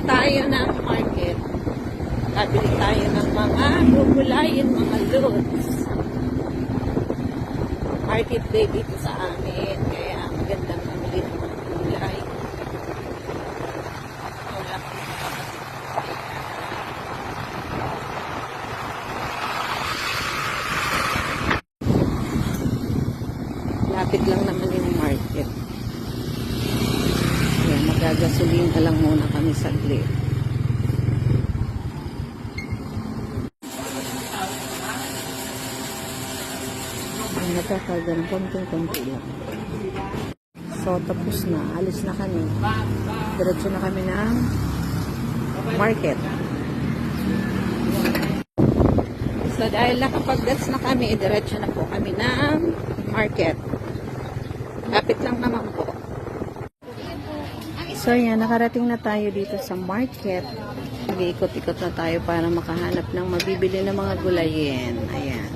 tayo ng market. Kabili tayo ng mga gugulayin, mga loads. Market day dito sa amin. Kaya magandang mamili ng mga gulay. Lapit lang naman yung market. Kaya magagasolin ka lang muna kami saglit. Nagkakagan, konting-konti lang. So, tapos na. Alis na kami. Diretso na kami ng market. So, dahil nakapag-gats na kami, diretso na po kami ng market. Lapit lang naman po. So, yan. Nakarating na tayo dito sa market. Nag-iikot-ikot na tayo para makahanap ng mabibili ng mga gulayin. Ayan.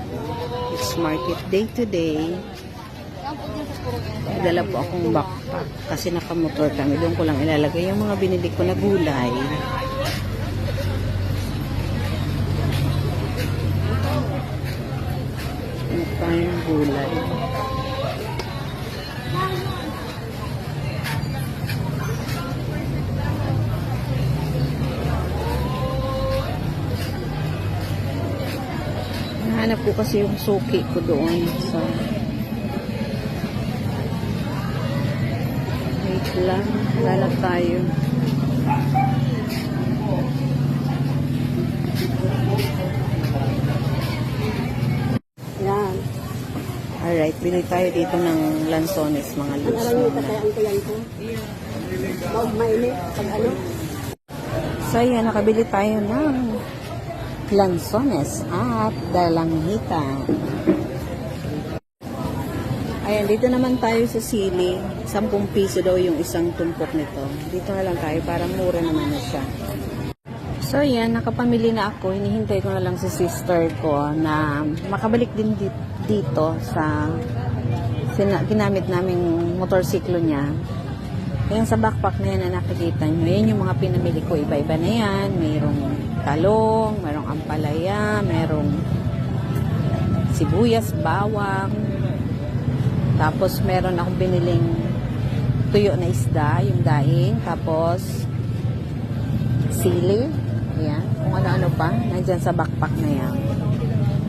It's market day today. Dala po akong backpack kasi nakamotor kami. Doon ko lang ilalagay yung mga binili ko na gulay. Ano pa yung gulay? Hanap ko kasi yung suki ko doon sa wait lang, lalap tayo. Yan. Alright, bili tayo dito ng lansones, mga luso. So yan, nakabili tayo ng lansones at dalanghita. Ayan, dito naman tayo sa sili. 10 piso daw yung isang tumpok nito. Dito na lang tayo, parang mura naman na siya. So yan, nakapamili na ako. Hinihintay ko na lang si sister ko na makabalik din dito sa ginamit naming motorsiklo niya. Ayan, sa backpack na yan na nakikita nyo. Yan yung mga pinamili ko. Iba-iba na yan. Mayroong talong, mayroong ampalaya, mayroong sibuyas, bawang. Tapos meron akong biniling tuyo na isda, yung daing. Tapos sili. Ayan. Kung ano-ano pa. Nandyan sa backpack na yan.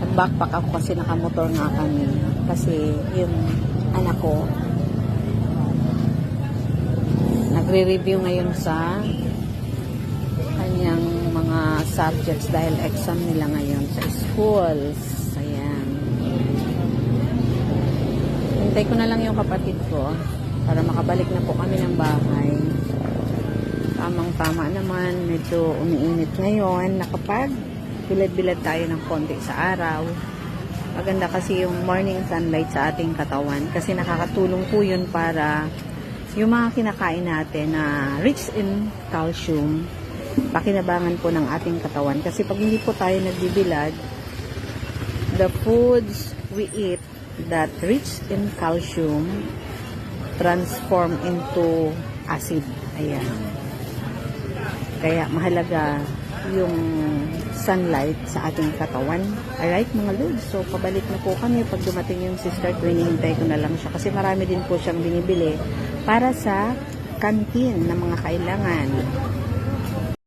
Nag-backpack ako kasi nakamotor nga kami. Kasi yung anak ko nagre-review ngayon sa kanyang mga subjects dahil exam nila ngayon sa schools. Ayan. Hintay ko na lang yung kapatid ko para makabalik na po kami ng bahay. Tamang-tama naman. Medyo umiinit ngayon. Nakapag bilad-bilad tayo ng konti sa araw. Maganda kasi yung morning sunlight sa ating katawan kasi nakakatulong po yun para yung mga kinakain natin na rich in calcium, pakinabangan po ng ating katawan. Kasi pag hindi po tayo nagbibilad, the foods we eat that rich in calcium transform into acid. Ayan. Kaya mahalaga yung sunlight sa ating katawan. Alright, mga lods. So, pabalik na po kami. Pag dumating yung sister ko, hinihintay ko na lang siya. Kasi marami din po siyang binibili para sa kantin na mga kailangan.